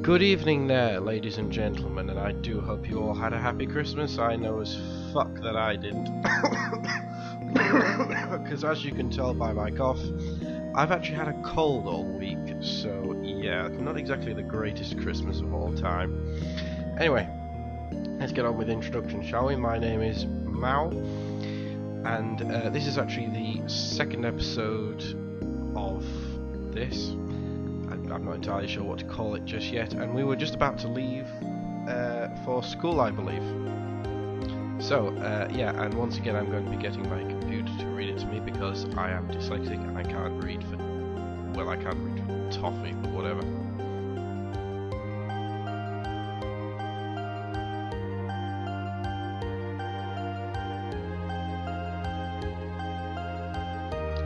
Good evening there, ladies and gentlemen, and I do hope you all had a happy Christmas. I know as fuck that I didn't. Because as you can tell by my cough, I've actually had a cold all week, so yeah, not exactly the greatest Christmas of all time. Anyway, let's get on with the introduction, shall we? My name is Maou, and this is actually the second episode of this. I'm not entirely sure what to call it just yet, and we were just about to leave for school, I believe. So, yeah, and once again I'm going to be getting my computer to read it to me because I am dyslexic and I can't read for, well, I can't read for toffee, but whatever.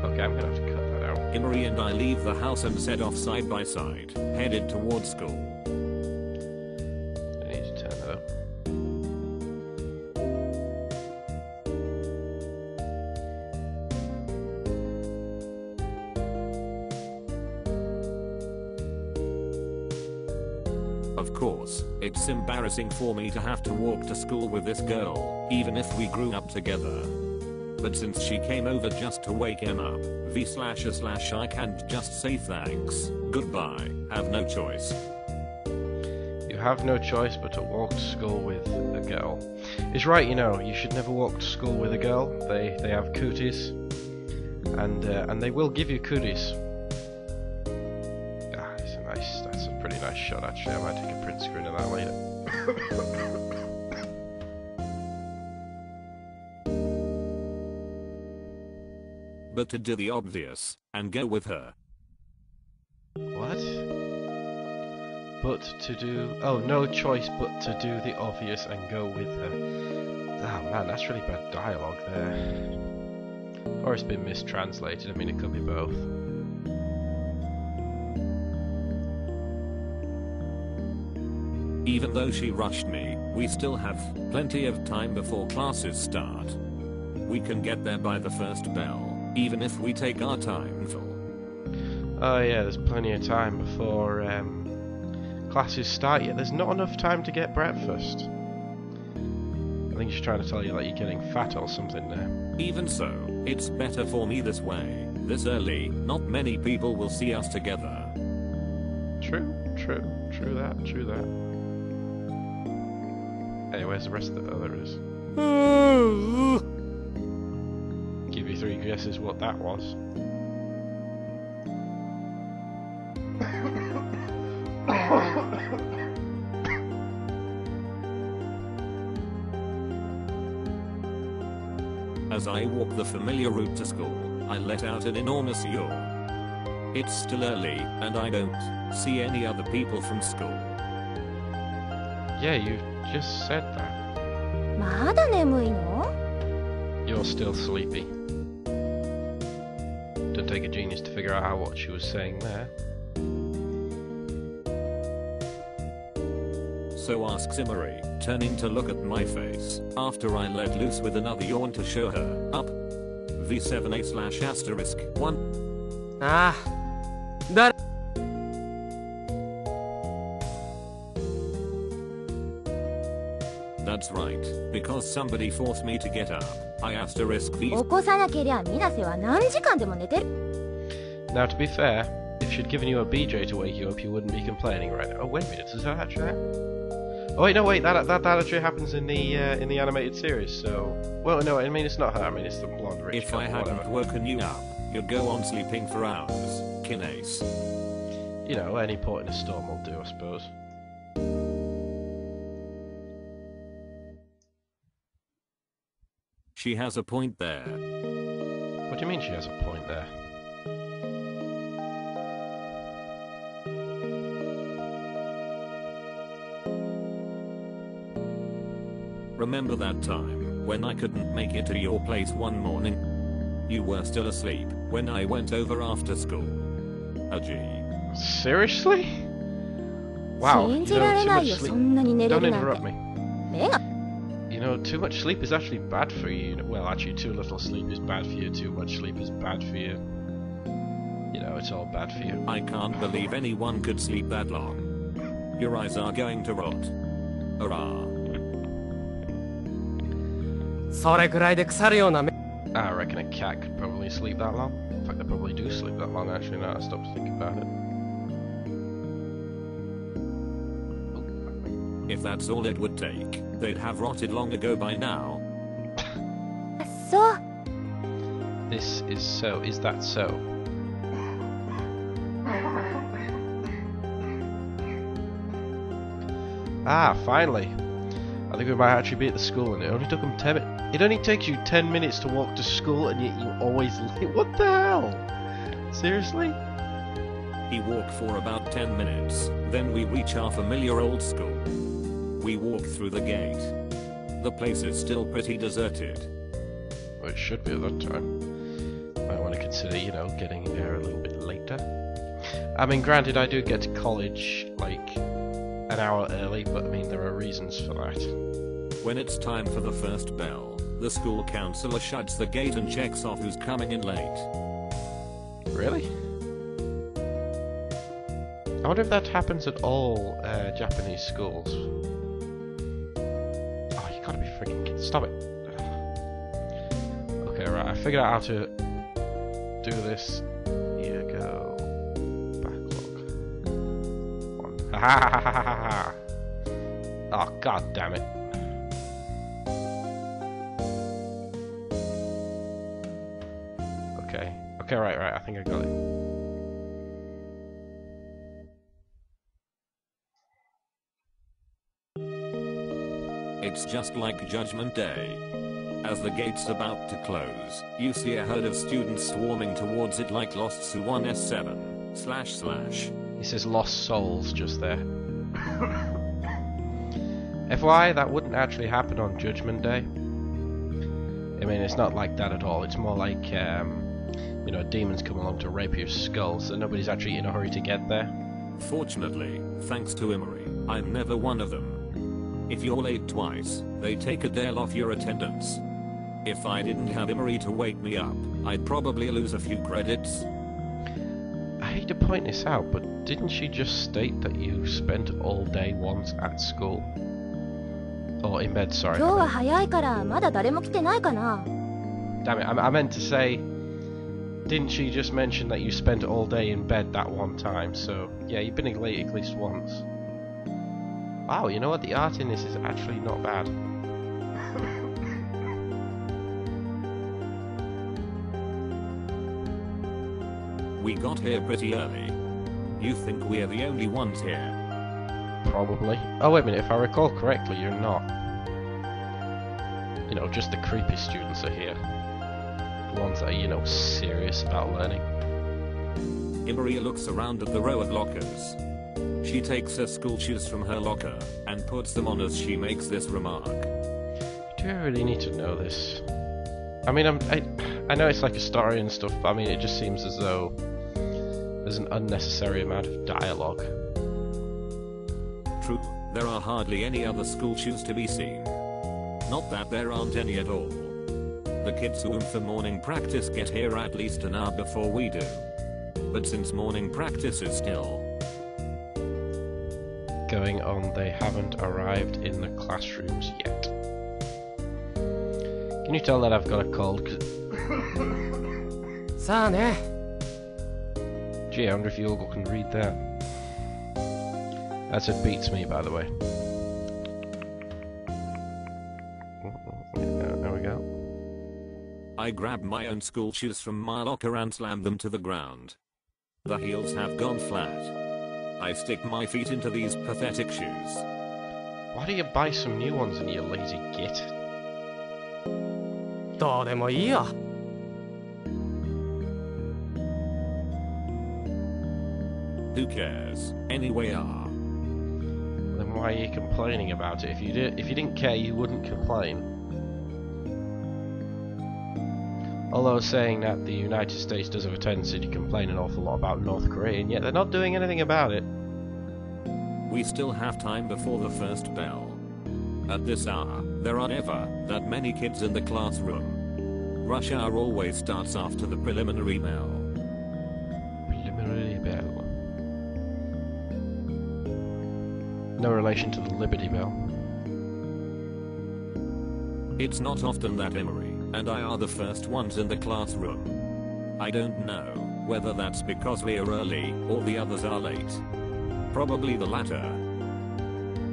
Okay, I'm going to have to cut that out. Emery and I leave the house and set off side by side, headed towards school. I need to turn that up. Of course, it's embarrassing for me to have to walk to school with this girl, even if we grew up together. But since she came over just to wake him up, I can't just say thanks, goodbye, have no choice. You have no choice but to walk to school with a girl. It's right, you know, you should never walk to school with a girl. They have cooties, and they will give you cooties. Ah, that's a pretty nice shot actually. I might take a print screen of that later. But to do the obvious, and go with her. What? But to do... Oh, no choice but to do the obvious and go with her. Oh man, that's really bad dialogue there. Or it's been mistranslated, I mean it could be both. Even though she rushed me, we still have plenty of time before classes start. We can get there by the first bell. Even if we take our time full. Oh yeah, there's plenty of time before classes start yet. There's not enough time to get breakfast. I think she's trying to tell you that you're getting fat or something there. Even so, it's better for me this way. This early, not many people will see us together. True that. Hey, where's the rest of the... Oh, there it is. Give you 3 guesses what that was. As I walk the familiar route to school, I let out an enormous yawn. It's still early, and I don't see any other people from school. Yeah, you just said that. まだ眠いの? You're still sleepy. Don't take a genius to figure out what she was saying there. So asks Emery, turning to look at my face, after I let loose with another yawn to show her up. V7A/*1. Ah. That. That's right, because somebody forced me to get up. I asterisk V. 起こさなけりゃ水瀬は何時間でも寝てる。 Now, to be fair, if she'd given you a BJ to wake you up, you wouldn't be complaining right now. Oh, wait a minute, does that actually happen? Oh wait, no, wait, that actually happens in the animated series. So, well, no, I mean it's not her. I mean it's the blonde rich. If I hadn't woken you up, you'd go on sleeping for hours. Kinace. You know, any port in a storm will do, I suppose. She has a point there. What do you mean she has a point there? Remember that time when I couldn't make it to your place one morning? You were still asleep when I went over after school. Gee. Seriously? Wow, you know, too much sleep. Don't interrupt me. You know, too much sleep is actually bad for you. Well, actually, too little sleep is bad for you. Too much sleep is bad for you. You know, it's all bad for you. I can't believe anyone could sleep that long. Your eyes are going to rot. Hurrah. それくらいで腐るような目 I reckon a cat could probably sleep that long. In fact, they probably do sleep that long, actually, now I stop to think about it. If that's all it would take, they'd have rotted long ago by now. そう This is so. Is that so? Ah, finally. I think we might actually be at the school, and it only took them 10 minutes. It only takes you 10 minutes to walk to school, and yet you always late. What the hell? Seriously? We walk for about 10 minutes, then we reach our familiar old school. We walk through the gate. The place is still pretty deserted. Well, it should be at that time. Might want to consider, you know, getting there a little bit later. I mean, granted, I do get to college, like, an hour early, but I mean, there are reasons for that. When it's time for the first bell, the school counselor shuts the gate and checks off who's coming in late. Really? I wonder if that happens at all Japanese schools. Oh, you gotta be freaking kidding. Stop it. Okay, right, I figured out how to do this. Here we go. Backlog. One. Ha ha ha ha ha ha. Oh, god damn it. Okay. Okay, right, I think I got it. It's just like Judgment Day. As the gate's about to close, you see a herd of students swarming towards it like Lost Su-1 S7//. He says lost souls just there. FYI, that wouldn't actually happen on Judgment Day. I mean, it's not like that at all. It's more like, you know, demons come along to rape your skull, so nobody's actually in a hurry to get there. Fortunately, thanks to Emery, I'm never one of them. If you're late twice, they take a day off your attendance. If I didn't have Emery to wake me up, I'd probably lose a few credits. I hate to point this out, but didn't she just state that you spent all day once at school? Or in bed, sorry. 今日は早いからまだ誰も来てないかな Damn it, I meant to say, didn't she just mention that you spent all day in bed that one time? So, yeah, you've been late at least once. Wow, you know what? The art in this is actually not bad. We got here pretty early. You think we're the only ones here? Probably. Oh, wait a minute, if I recall correctly, you're not. You know, just the creepy students are here. The ones that are, you know, serious about learning. Emery looks around at the row of lockers. She takes her school shoes from her locker and puts them on as she makes this remark. Do I really need to know this? I mean, I know it's like a story and stuff, but I mean, it just seems as though there's an unnecessary amount of dialogue. True, there are hardly any other school shoes to be seen. Not that there aren't any at all. The kids who aim for morning practice get here at least an hour before we do. But since morning practice is still going on, they haven't arrived in the classrooms yet. Can you tell that I've got a cold?さあね Gee, I wonder if Yogo can read that. That's it beats me, by the way. There we go. I grab my own school shoes from my locker and slam them to the ground. The heels have gone flat. I stick my feet into these pathetic shoes. Why do you buy some new ones in you lazy git? どうでもいいよ Who cares? Anyway, Then why are you complaining about it? If you didn't care, you wouldn't complain. Although saying that the United States does have a tendency to complain an awful lot about North Korea, and yet they're not doing anything about it. we still have time before the first bell. At this hour, there are never that many kids in the classroom. Rush hour always starts after the preliminary bell. Preliminary bell. No relation to the Liberty Bell. It's not often that Emery and I are the first ones in the classroom. I don't know whether that's because we're early or the others are late. Probably the latter.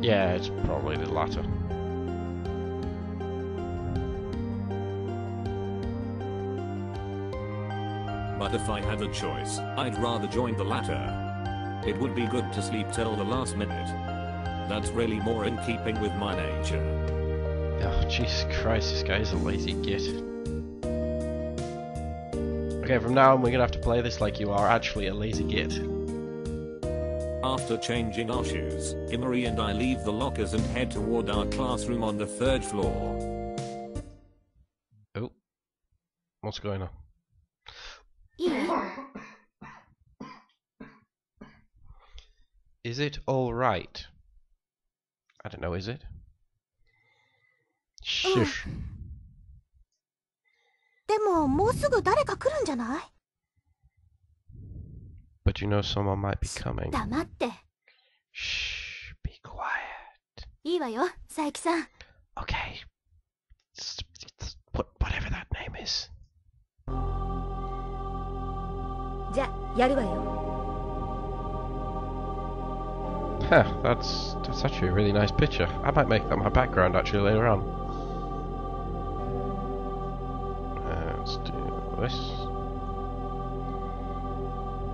Yeah, it's probably the latter. But if I had a choice, I'd rather join the latter. It would be good to sleep till the last minute. That's really more in keeping with my nature. Oh, Jesus Christ, this guy is a lazy git. Okay, from now on we're gonna have to play this like you are actually a lazy git. After changing our shoes, Emery and I leave the lockers and head toward our classroom on the 3rd floor. Oh. What's going on? いい？ Is it alright? I don't know, is it? Shush. でももうすぐ誰か来るんじゃない？ But you know someone might be coming. 黙って。 Shh, be quiet. いいわよ、佐伯さん。 Okay. Whatever that name is. じゃ、やるわよ。 Huh, that's actually a really nice picture. I might make that my background actually later on. Let's do this.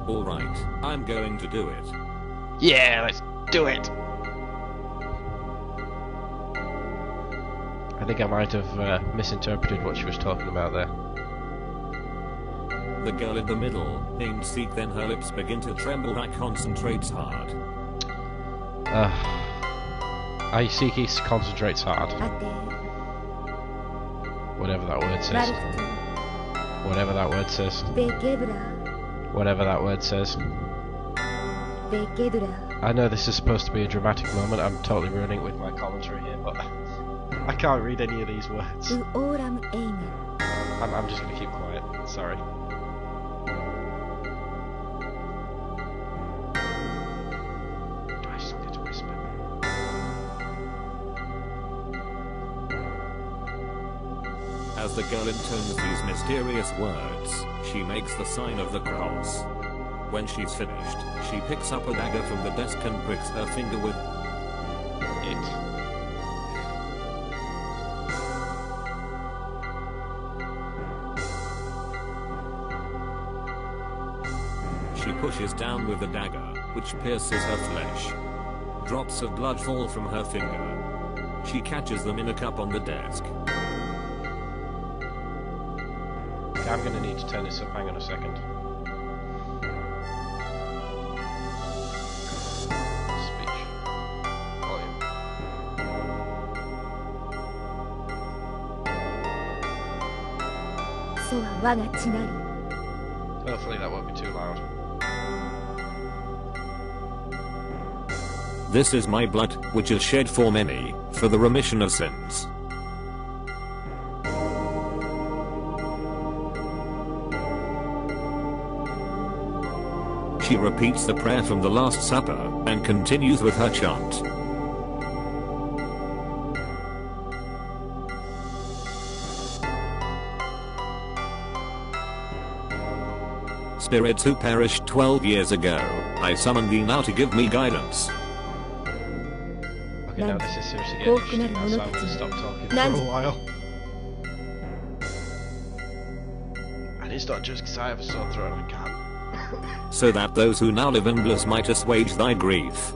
Alright, I'm going to do it. Yeah, let's do it! I think I might have misinterpreted what she was talking about there. The girl in the middle, named Seek, then her lips begin to tremble. I concentrates hard. Aisiki concentrates hard. 待って。 Whatever that word 悪 says. くて。 Whatever that word says. ベケブラ。 Whatever that word says. ベケブラ。 I know this is supposed to be a dramatic moment. I'm totally ruining it with my commentary here, but I can't read any of these words. ウオーラムエイメン。 I'm just gonna keep quiet. Sorry. Do I still get to whisper? As the girl intones these mysterious words, she makes the sign of the cross. When she's finished, she picks up a dagger from the desk and pricks her finger with it. She pushes down with the dagger, which pierces her flesh. Drops of blood fall from her finger. She catches them in a cup on the desk. Okay, I'm gonna need to turn this up. Hang on a second. Speech. Volume. So は我が血なり。 Hopefully that won't be too loud. This is my blood, which is shed for many, for the remission of sins. She repeats the prayer from the Last Supper, and continues with her chant. Spirits who perished 12 years ago, I summon thee now to give me guidance. Okay, now this is seriously getting interesting. So I'm gonna stop talking for a while. And it's not just because I have a sore throat, I can't. So that those who now live in bliss might assuage thy grief.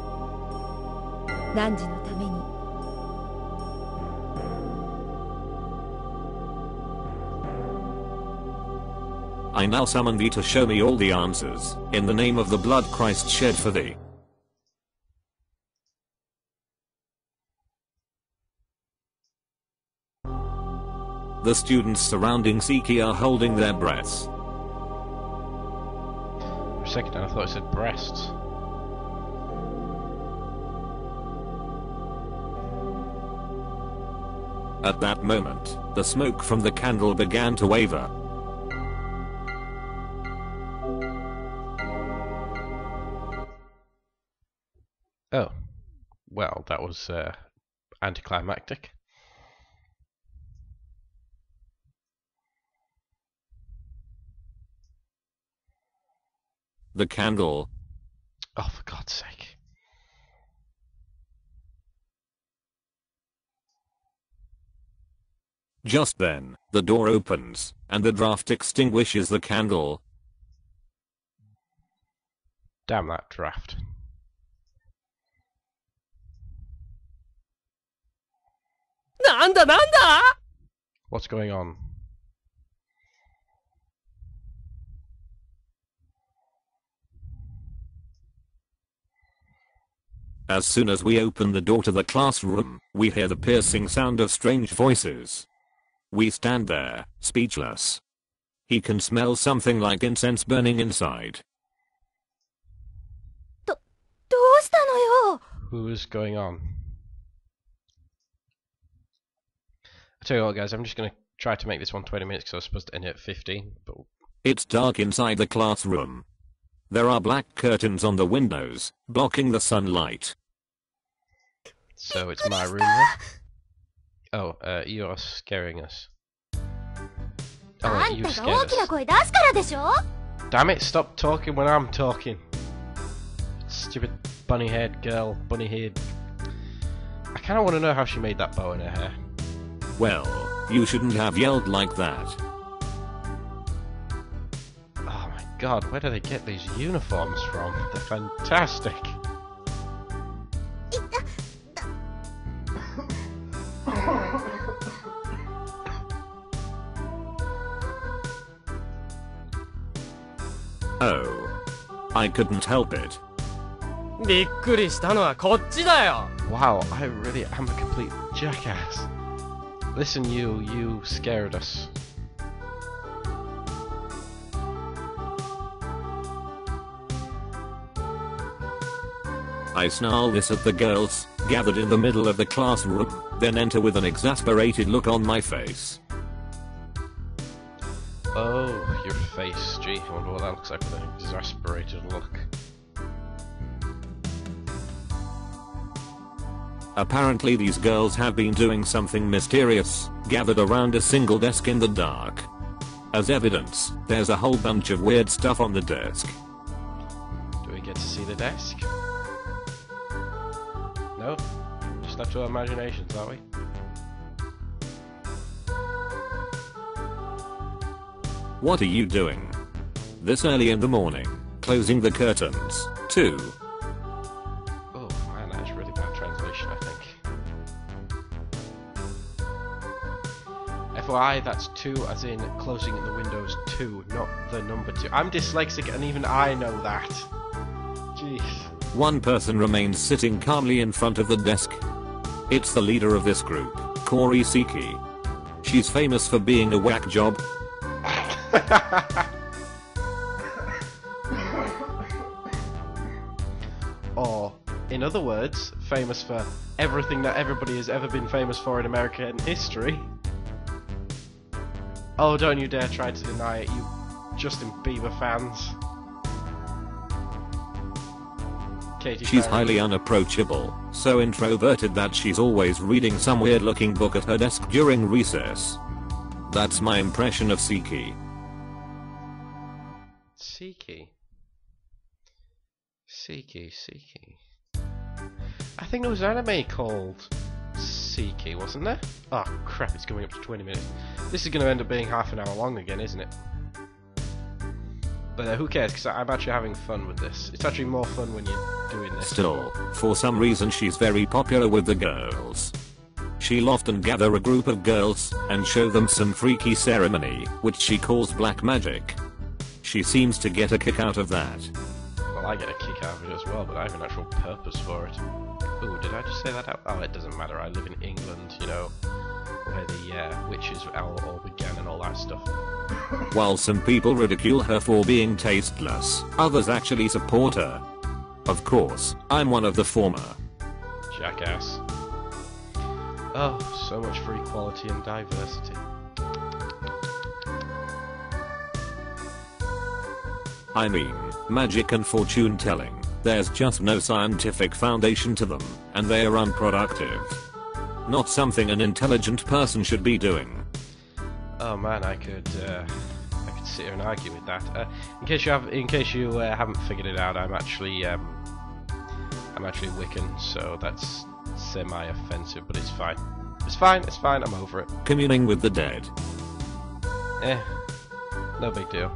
汝のために。 I now summon thee to show me all the answers, in the name of the blood Christ shed for thee. The students surrounding Siki are holding their breaths. For a second I thought it said breasts. At that moment, the smoke from the candle began to waver. Oh. Well, that was anticlimactic. The candle. Oh, for God's sake. Just then, the door opens, and the draft extinguishes the candle. Damn that draft. Nanda! What's going on? As soon as we open the door to the classroom, we hear the piercing sound of strange voices. We stand there, speechless. He can smell something like incense burning inside. どうしたのよ Who is going on? I tell you what, guys, I'm just going to try to make this one 20 minutes because I was supposed to end it at 15. But It's dark inside the classroom. There are black curtains on the windows, blocking the sunlight. so it's my room then. Oh, you're scaring us. Oh, あ wait, ん you たが scared 大きな us. 声出すからでしょ Damn it, stop talking when I'm talking. Stupid bunny-haired girl, bunny-haired. I kind of want to know how she made that bow in her hair. Well, you shouldn't have yelled like that. Oh my god, where do they get these uniforms from? They're fantastic. Oh. I couldn't help it. びっくりしたのはこっちだよ Wow, I really am a complete jackass. Listen, you scared us. I snarl this at the girls, gathered in the middle of the classroom, then enter with an exasperated look on my face. Oh, your face. Gee, I wonder what that looks like with an exasperated look. Apparently these girls have been doing something mysterious, gathered around a single desk in the dark. As evidence, there's a whole bunch of weird stuff on the desk. Do we get to see the desk? No? Just left to our imaginations, are we? What are you doing? This early in the morning, closing the curtains, too. Oh man, that's really bad translation, I think. FYI, that's 2 as in closing the windows 2, not the number 2. I'm dyslexic and even I know that. Jeez. One person remains sitting calmly in front of the desk. It's the leader of this group, Kori Siki. She's famous for being a whack job. Or, in other words, famous for everything that everybody has ever been famous for in American history. Oh, don't you dare try to deny it, you Justin Bieber fans. Katy She's Perry. highly unapproachable, so introverted that she's always reading some weird looking book at her desk during recess. That's my impression of Siki. Siki. I think there was an anime called Siki, wasn't there? Oh crap, it's coming up to 20 minutes. This is going to end up being half an hour long again, isn't it? But who cares, because I'm actually having fun with this. It's actually more fun when you're doing this. Still, for some reason she's very popular with the girls. She'll often gather a group of girls and show them some freaky ceremony, which she calls black magic. She seems to get a kick out of that. Well, I get a kick out of it as well, but I have an actual purpose for it. Ooh, did I just say that out? Oh, it doesn't matter. I live in England, you know, where the witches all began and all that stuff. While some people ridicule her for being tasteless, others actually support her. Of course, I'm one of the former. Jackass. Oh, so much for equality and diversity. I mean, magic and fortune telling. There's just no scientific foundation to them, and they are unproductive. Not something an intelligent person should be doing. Oh man, I could sit here and argue with that. In case you haven't figured it out, I'm actually Wiccan, so that's semi-offensive, but it's fine. It's fine. I'm over it. Communing with the dead. No big deal.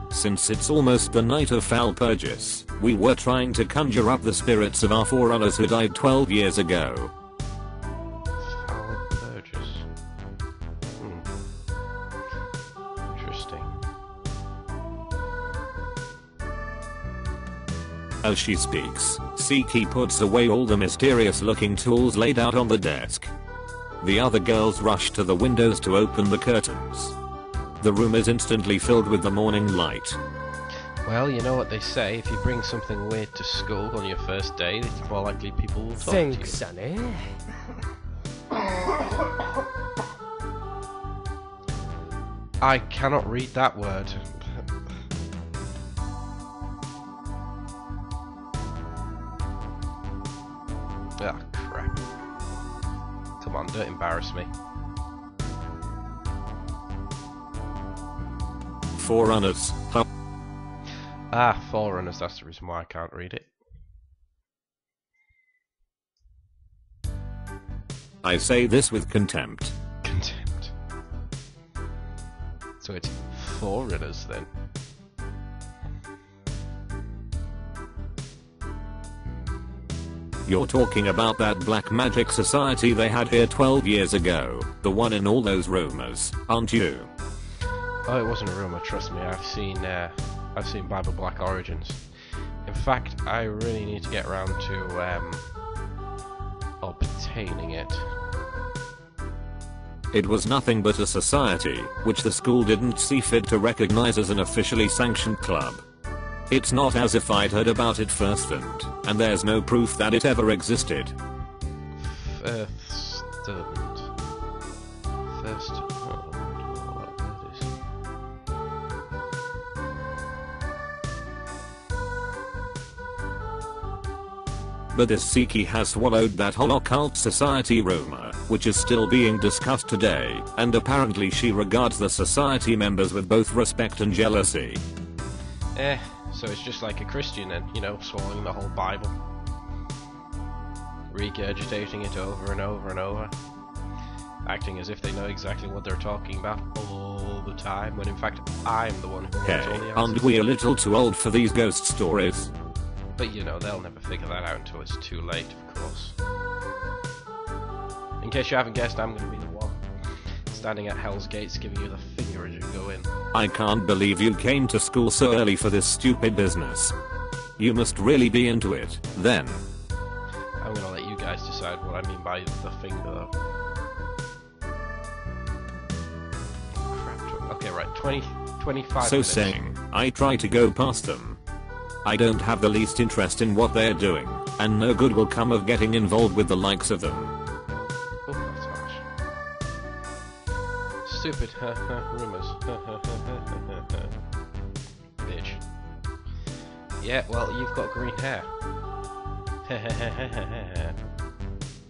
Since it's almost the night of Falpurgis, we were trying to conjure up the spirits of our forerunners who died 12 years ago. Falpurgis. Interesting. As she speaks, Siki puts away all the mysterious-looking tools laid out on the desk. The other girls rush to the windows to open the curtains. The room is instantly filled with the morning light. Well, you know what they say, if you bring something weird to school on your first day, it's more likely people will talk to you. Thanks, Anne. I cannot read that word. Ah, crap. Come on, don't embarrass me. Forerunners. Ah, Forerunners, that's the reason why I can't read it. I say this with contempt. Contempt. So it's Forerunners then. You're talking about that black magic society they had here 12 years ago, the one in all those rumors, aren't you? Oh, it wasn't a rumor, trust me. I've seen Bible Black Origins. In fact, I really need to get around to obtaining it. It was nothing but a society, which the school didn't see fit to recognize as an officially sanctioned club. It's not as if I'd heard about it first and there's no proof that it ever existed. First. But this Siki has swallowed that whole occult society rumor, which is still being discussed today, and apparently she regards the society members with both respect and jealousy. So it's just like a Christian then, you know, swallowing the whole Bible. Regurgitating it over and over and over. Acting as if they know exactly what they're talking about all the time, when in fact I'm the one who knows all the Hey, answers. aren't we a little too old for these ghost stories? But you know, they'll never figure that out until it's too late, of course. In case you haven't guessed, I'm going to be the one standing at Hell's Gates giving you the finger as you go in. I can't believe you came to school so early for this stupid business. You must really be into it, then. I'm going to let you guys decide what I mean by the finger, though. Crap. Okay, right, 25 So minutes. saying, I try to go past them. I don't have the least interest in what they're doing, and no good will come of getting involved with the likes of them. Oh, that's harsh. Stupid rumors. Bitch. Yeah, well, you've got green hair.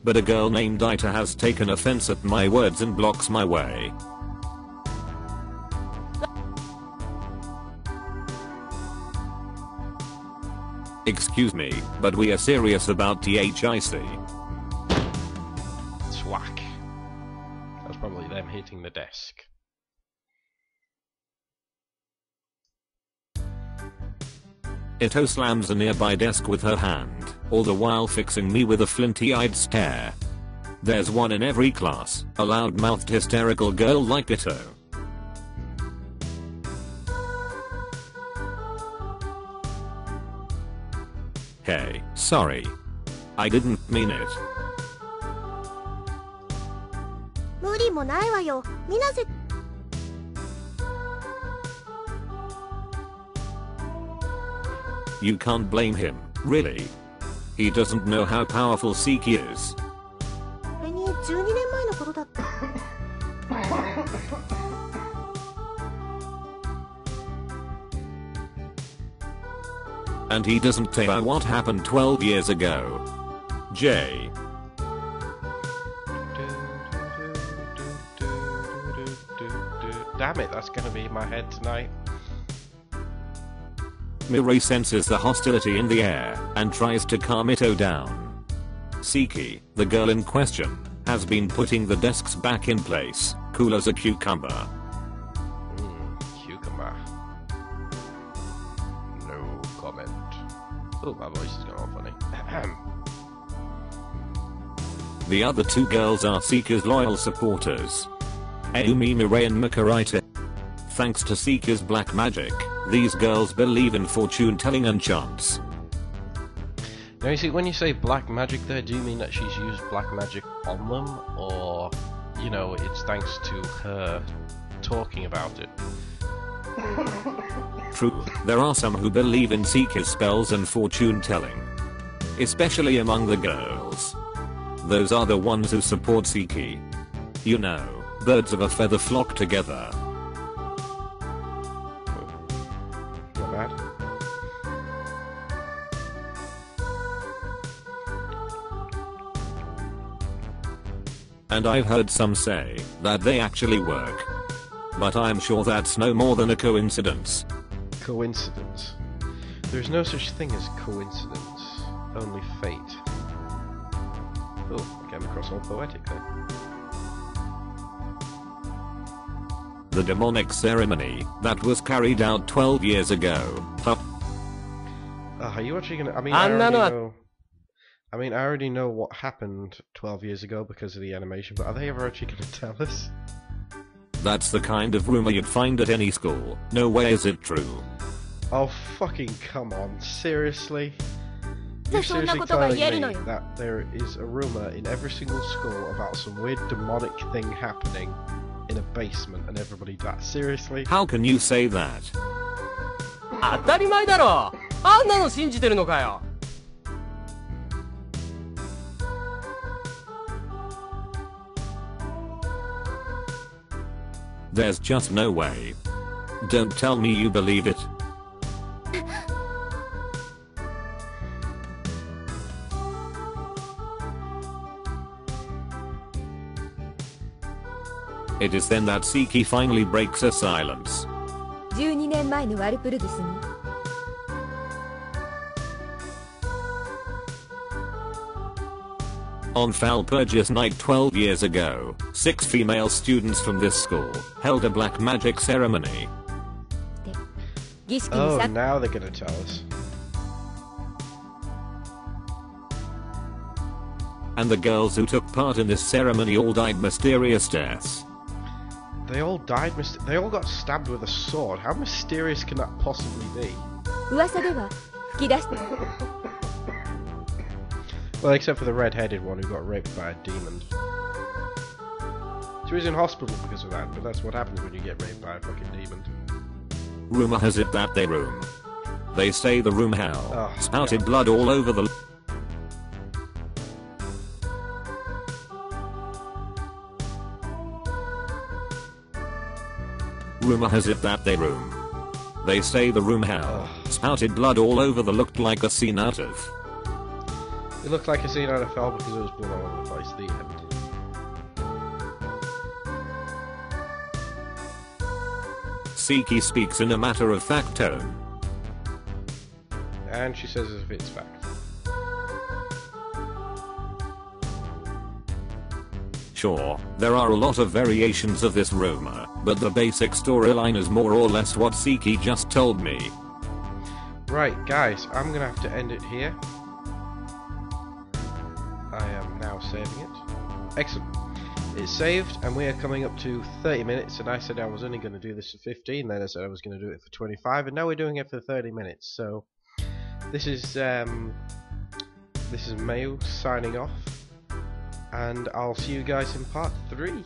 But a girl named Ita has taken offense at my words and blocks my way. Excuse me, but we are serious about THIC. Swack. That's probably them hitting the desk. Ito slams a nearby desk with her hand, all the while fixing me with a flinty-eyed stare. There's one in every class, a loud-mouthed hysterical girl like Ito. Hey, sorry. I didn't mean it. 無理もないわよ。水瀬 You can't blame him, really. He doesn't know how powerful Siki is. これに12年前のことだった。And he doesn't tell her what happened 12 years ago. J. Damn it, that's gonna be in my head tonight. Mirai senses the hostility in the air and tries to calm it down. Siki, the girl in question, has been putting the desks back in place, cool as a cucumber. Cucumber. No comment. Oh, my voice is going all funny. The other two girls are Sika's loyal supporters. Ayumi, Mirai and Makarite. Thanks to Sika's black magic, these girls believe in fortune telling and chants. Now you see, when you say black magic there, do you mean that she's used black magic on them? Or, you know, it's thanks to her talking about it? True, there are some who believe in Sika's spells and fortune telling. Especially among the girls. Those are the ones who support Siki. You know, birds of a feather flock together. Not bad. And I've heard some say that they actually work. But I'm sure that's no more than a coincidence. Coincidence. There's no such thing as coincidence, only fate. Oh, I came across all poetic there. The demonic ceremony that was carried out 12 years ago. Are you actually gonna? I mean, Ah, I no, already no. know. I mean, I already know what happened 12 years ago because of the animation, but are they ever actually gonna tell us? That's the kind of rumor you'd find at any school. No way is it true. Oh, fucking come on! Seriously? You're そんな seriously ことが telling 言える me のよ。 that there is a rumor in every single school about some weird demonic thing happening in a basement and everybody dies? Seriously? How can you say that? 当たり前だろ。あんなの信じてるのかよ。There's just no way. Don't tell me you believe it. It is then that Siki finally breaks her silence. 12年前のワルプルギスに On Falpurgis night 12 years ago, 6 female students from this school held a black magic ceremony. 儀式に Oh, さ now they're gonna tell us. And the girls who took part in this ceremony all died mysterious deaths. They all died. They all got stabbed with a sword. How mysterious can that possibly be? 噂では吹き出し Well, except for the red-headed one who got raped by a demon. She was in hospital because of that, but that's what happens when you get raped by a fucking demon. Rumor has it that they room. They say the room hell Oh, spouted God. blood all over the. Rumor has it that they room. They say the room hell spouted blood all over the looked like a scene out of. It looked like a scene out of Hell because there was blood all over the place. The end. Siki speaks in a matter-of-fact tone. And she says as if it's fact. Sure, there are a lot of variations of this rumor, but the basic storyline is more or less what Siki just told me. Right, guys, I'm gonna have to end it here. I am now saving it. Excellent. It's saved, and we are coming up to 30 minutes, and I said I was only going to do this for 15, then I said I was going to do it for 25, and now we're doing it for 30 minutes, so this is Maou signing off, and I'll see you guys in part 3.